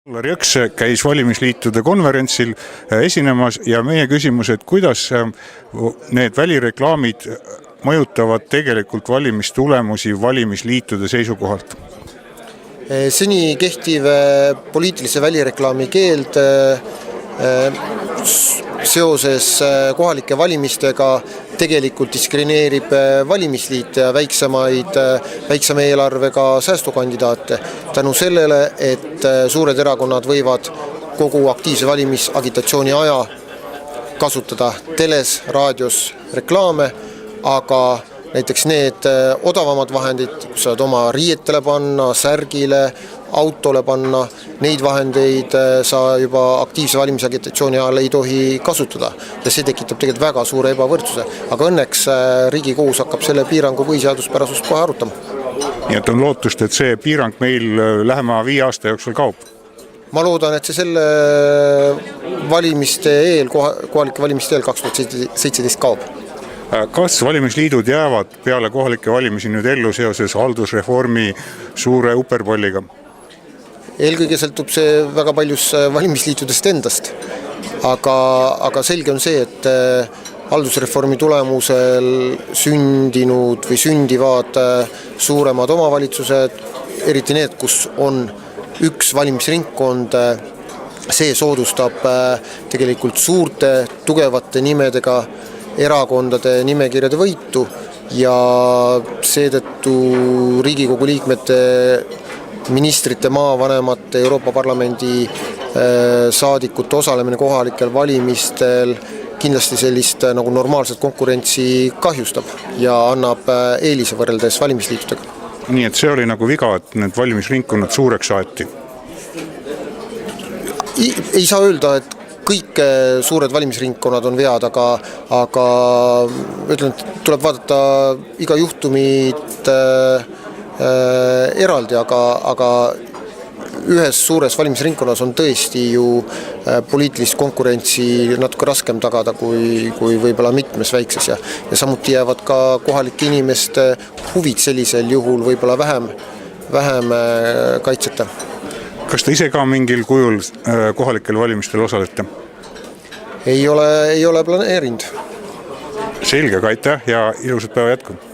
Jõks käis valimisliitude konverentsil esinemas ja meie küsimus, et kuidas need välireklaamid mõjutavad tegelikult valimistulemusi valimisliitude seisukohalt? Seni kehtiv poliitilise välireklaami keeld seoses kohalike valimistega tegelikult diskrimineerib valimisliite ja väiksema eelarvega säästukandidaate tänu sellele, et suured erakonnad võivad kogu aktiivse valimisagitatsiooni aja kasutada teles, raadios reklaame, aga näiteks need odavamad vahendid, kus saad oma riietele panna, särgile, autole panna, neid vahendeid sa juba aktiivse valimisagitatsiooni ajal ei tohi kasutada ja see tekitab tegelikult väga suure ebavõrdsuse, aga õnneks Riigikohus hakkab selle piirangu põhiseaduspärasust kohe arutama. Nii et on lootust, et see piirang meil lähema 5 aasta jooksul kaob? Ma loodan, et see selle valimiste eel, kohalike valimiste eel 2017 kaob. Kas valimisliidud jäävad peale kohalike valimisi nüüd ellu seoses haldusreformi suure uperpolliga? Eelkõige sõltub see väga paljus valimisliitudest endast, aga selge on see, et haldusreformi tulemusel sündinud või sündivad suuremad omavalitsused, eriti need, kus on üks valimisringkond, see soodustab tegelikult suurte, tugevate nimedega erakondade nimekirjade võitu ja seetõttu Riigikogu liikmete, ministrite, maavanemate, Euroopa Parlamendi saadikute osalemine kohalikel valimistel kindlasti sellist nagu normaalset konkurentsi kahjustab ja annab eelise võrreldes valimisliitudega. Nii et see oli nagu viga, et need valimisringkonnad suureks saati? Ei saa öelda, et kõik suured valimisringkonnad on vead, aga ütlen, et tuleb vaadata iga juhtumit eraldi, aga ühes suures valimisringkonnas on tõesti ju poliitilist konkurentsi natuke raskem tagada kui võib-olla mitmes väikses ja samuti jäävad ka kohalike inimeste huvid sellisel juhul võib-olla vähem kaitseta. Kas te ise ka mingil kujul kohalikel valimistel osalete? Ei ole planeerinud. Selge, aitäh ja ilusat päeva jätku!